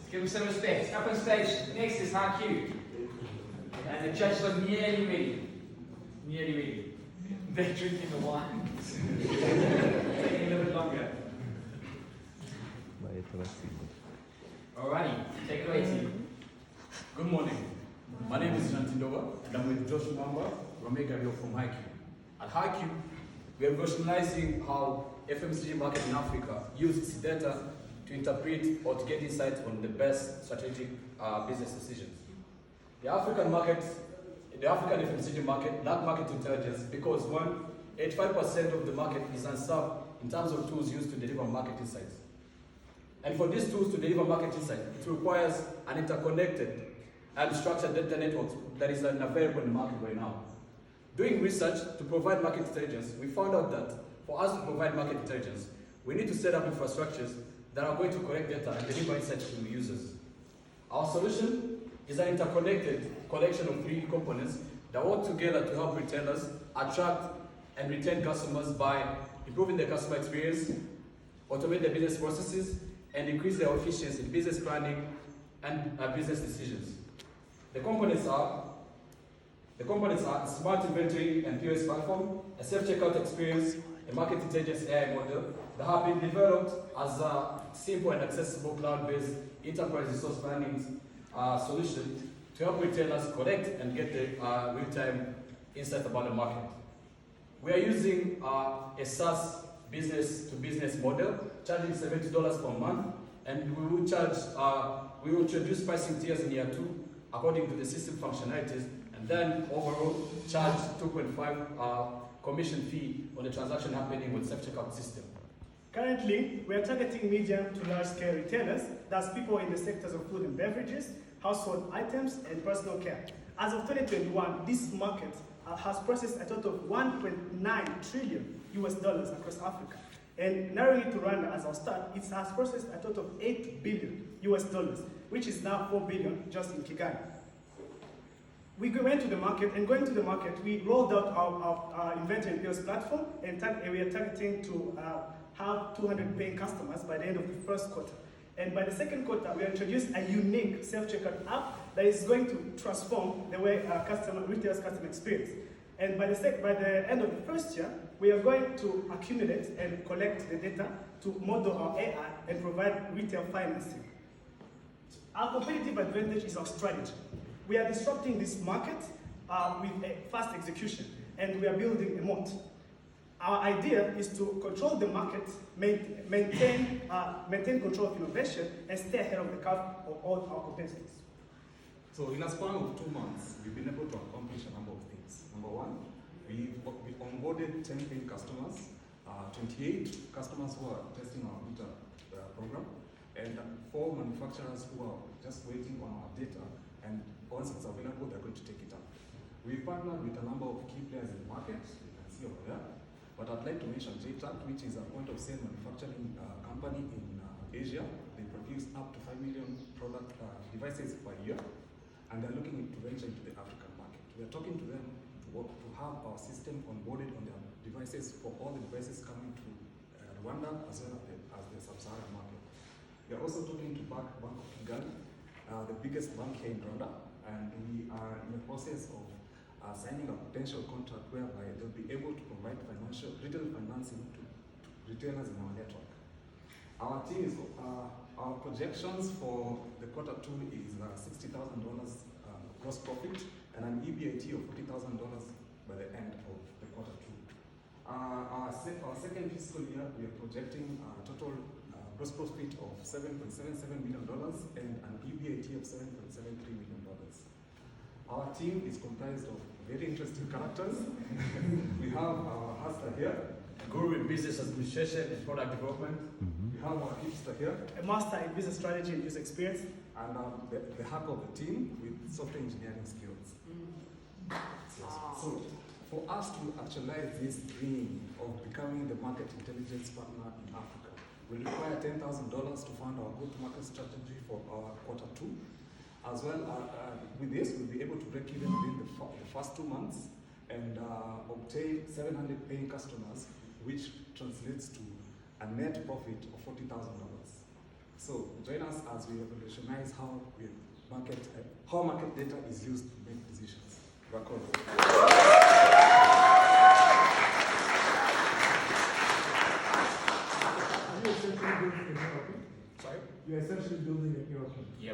Let's give him some respect. Up on stage. Next is HQ. And the judges look nearly ready. Nearly ready. They're drinking the wine. Taking a little bit longer. Alrighty, take it away, team. Good morning. My name is Untitled, and I'm with Josh Mamba, Romega from HiQ. At HiQ, we are rationalizing how FMCG market in Africa uses its data to interpret or to get insights on the best strategic business decisions. The African FMCG market lack market intelligence because 85% of the market is unserved in terms of tools used to deliver market insights. And for these tools to deliver market insight, it requires an interconnected and structured data network that is available in the market right now. Doing research to provide market intelligence, we found out that for us to provide market intelligence, we need to set up infrastructures that are going to collect data and deliver insights to users. Our solution is an interconnected collection of 3 components that work together to help retailers attract and retain customers by improving their customer experience, automate their business processes, and increase their efficiency in business planning and business decisions. The components are a smart inventory and POS platform, a self-checkout experience, a market intelligence AI model that have been developed as a simple and accessible cloud-based enterprise resource planning solution to help retailers collect and get the real-time insight about the market. We are using a SaaS business-to-business model, charging $70 per month, and we will introduce pricing tiers in year 2 according to the system functionalities, and then overall charge 2.5 commission fee on the transaction happening with self-checkout system. Currently, we are targeting medium to large-scale retailers, that's people in the sectors of food and beverages, household items, and personal care. As of 2021, this market has processed a total of $1.9 trillion across Africa. And narrowing it to Rwanda as our start, it has processed a total of $8 billion, which is now $4 billion just in Kigali. We went to the market, and going to the market, we rolled out our inventory and POS platform, and we are targeting to have 200 paying customers by the end of the first quarter. And by the second quarter, we introduced a unique self-checkout app that is going to transform the way retailers' customer experience. And by the end of the first year, we are going to accumulate and collect the data to model our AI and provide retail financing. Our competitive advantage is our strategy. We are disrupting this market with a fast execution, and we are building a moat. Our idea is to control the market, maintain control of innovation, and stay ahead of the curve of all our competitors. So in a span of 2 months, we've been able to accomplish a number of things. Number one, we onboarded 10 paying customers, 28 customers who are testing our beta program, and 4 manufacturers who are just waiting on our data, and once it's available, they're going to take it up. We've partnered with a number of key players in the market, you can see over there, but I'd like to mention JTAC, which is a point-of-sale manufacturing company in Asia. They produce up to 5 million product devices per year, and they're looking to venture into the African market. We're talking to them to have our system onboarded on their devices for all the devices coming to Rwanda as well as the sub-Saharan market. We are also talking to Bank of Kigali, the biggest bank here in Rwanda, and we are in the process of signing a potential contract whereby they'll be able to provide retail financing to retailers in our network. Our team is, our projections for the quarter 2 is $60,000 gross profit and an EBIT of $40,000 by the end of the quarter 2. Our second fiscal year, we are projecting a total gross profit of $7.77 million and an EBIT of $7.73 million. Our team is comprised of very interesting characters. We have our hustler here, A guru in business administration and product development. we have our hipster here, A master in business strategy and user experience. and the hacker of the team with software engineering skills. So, for us to actualize this dream of becoming the market intelligence partner in Africa, we require $10,000 to fund our go-to-market strategy for our quarter 2. As well, with this, we'll be able to break even within the first 2 months and obtain 700 paying customers, which translates to a net profit of $40,000. So join us as we revolutionize how market data is used to make decisions. Record. Sorry? You're essentially building an ERP. Yeah,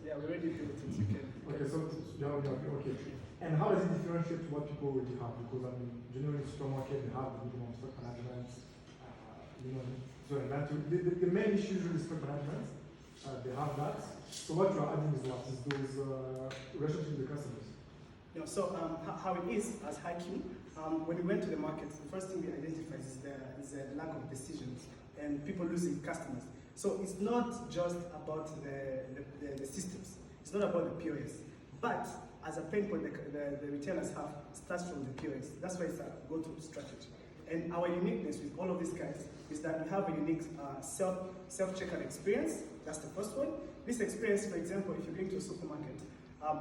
we already built it. You can. Okay, so you have an ERP, okay. And how does it differentiate to what people already have? Because I mean, generally supermarket, they have the minimum stock management, so inventory. The main issue is stock management. They have that. So what you're adding is what? Is those relationships with the customers. So how it is as HiQ, when we went to the market, the first thing we identified is the lack of decisions and people losing customers. So it's not just about the systems. It's not about the POS. But as a pain point the retailers have starts from the POS. That's why it's a go-to strategy. And our uniqueness with all of these guys is that we have a unique self-checkout experience. That's the first one. This experience, for example, if you're going to a supermarket,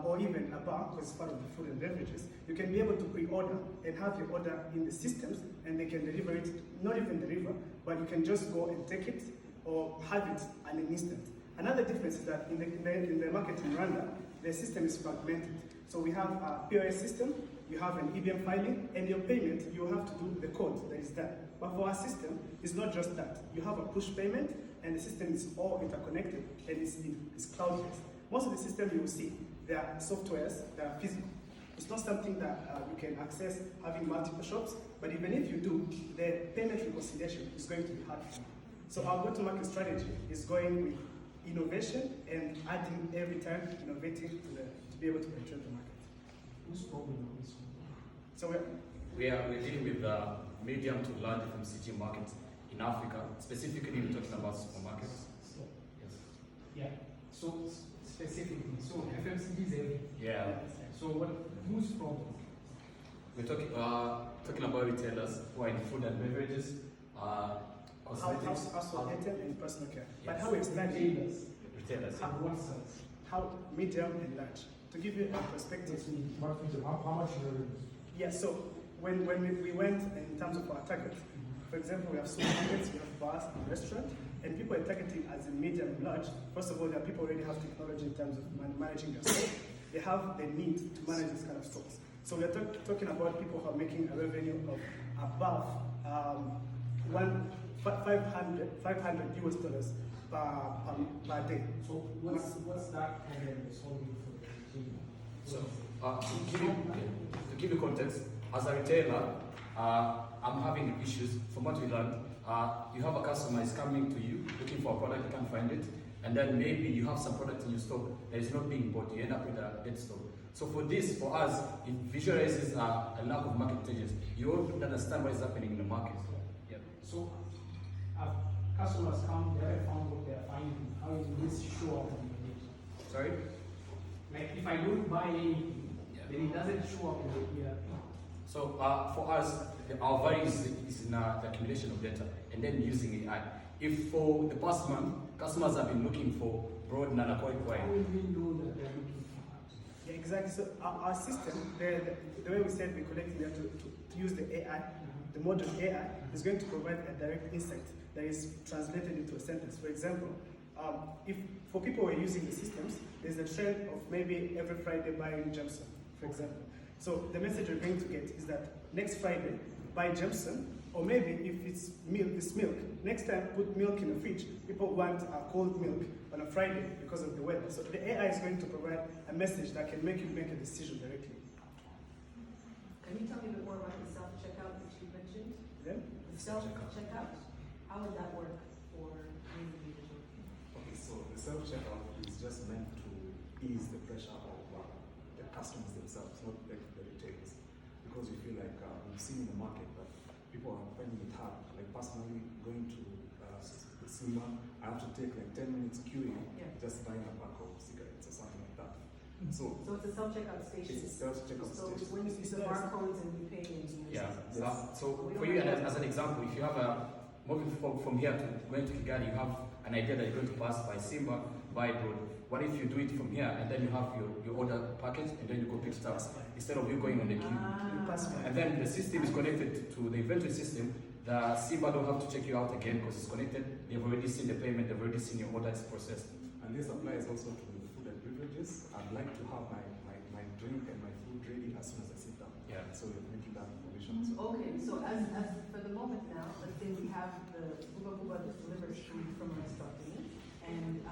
or even a bar, because it's part of the food and beverages, you can be able to pre-order and have your order in the systems, and they can deliver it, not even deliver, but you can just go and take it or have it at an instant. Another difference is that in the market in Rwanda, the system is fragmented. So we have a POS system, you have an EBM filing, and your payment, you have to do the code that is there. But for our system, it's not just that. You have a push payment, and the system is all interconnected, and it's cloud-based. Most of the system you will see, they are softwares that are physical. It's not something that you can access having multiple shops, but even if you do, the payment reconciliation is going to be hard for you. So our go-to-market strategy is going with innovation and adding every time, innovating to be able to penetrate the market. Whose problem is this? So we're dealing with the medium to large FMCG markets in Africa. Specifically, we're talking about supermarkets. Yes. Yeah. So specifically, so FMCG is everything. Yeah. So whose problem? We're talking about retailers who are in food and beverages, cosmetics. household item and personal care. But Yes. how we expand it? Retailers. On one side. How medium and large? To give you a perspective. How much revenue? Yeah, so when we went in terms of our target, for example, we have supermarkets, we have bars and restaurants, and people are targeting as a medium and large. First of all, there are people already have technology in terms of managing their stock. They have the need to manage this kind of stocks. So we are talking about people who are making a revenue of above $500 US per day. So what's that problem solving for the retailer? So, to give you context, as a retailer, I'm having issues. From what we learned, you have a customer is coming to you looking for a product, you can't find it, and then maybe you have some product in your stock that is not being bought. You end up with a dead stock. So for us, it visualizes a lack of market intelligence. You don't understand what is happening in the market. Yeah. So customers come, they haven't found what they are finding. How is this show up on the data? Sorry? Like if I don't buy anything, then it doesn't show up in the ERP. So for us, our value is in the accumulation of data and then using AI. If for the past month, customers have been looking for broad Nanakoi How coin. will we know that they're looking for that? Yeah, exactly. So our system, the way we said we collecting data to use the AI, the modern AI is going to provide a direct insight that is translated into a sentence. For example, if for people who are using the systems, there's a trend of maybe every Friday buying Jameson, for example. So the message you're going to get is that next Friday, buy Jameson, or maybe if it's milk, next time put milk in the fridge. People want cold milk on a Friday because of the weather. So the AI is going to provide a message that can make you make a decision directly. Can you tell me a bit more about the self-checkout that you mentioned? Then, The self-checkout, how would that work for an individual? Okay, so the self-checkout is just meant to ease the pressure of the customers themselves, not the retailers. Because we feel like we've seen in the market that people are finding it hard. Like personally, going to the cinema, I have to take like 10 minutes queuing, just buying a pack of cigarettes or something like that. So So it's a self-checkout station. it's a self-checkout So station. when you see the barcodes and you pay and you use Yeah. it. So for you, as an example, if you have moving from here to going to Kigali, you have an idea that you're going to pass by Simba, by Broad. What if you do it from here and then you have your order package and then you go pick stuff instead of you going on the queue? you pass by. And then the system is connected to the inventory system. The SIBA don't have to check you out again because it's connected. They've already seen the payment, they've already seen your order is processed. And this applies also to the food and beverages. I'd like to have my drink and my food ready as soon as I sit down. Yeah. So we're making that provision. So. Okay, so as for the moment now, let's say we have the Buba Buba that delivers food from a restaurant to me, and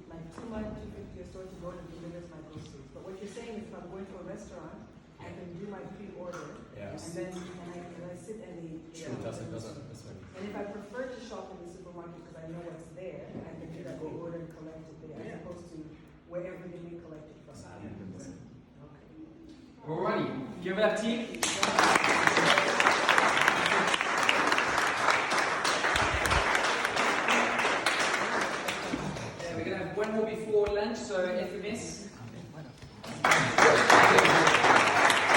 like 2 months, 250 a store to go and delivers my groceries. But what you're saying is if I'm going to a restaurant, I can do my pre-order, Yes. and then I sit and they Sure, that's right. And if I prefer to shop in the supermarket because I know what's there, I can do that pre-order and collect it there, as opposed to wherever they may collect it from. Okay. Alrighty, give it up, team.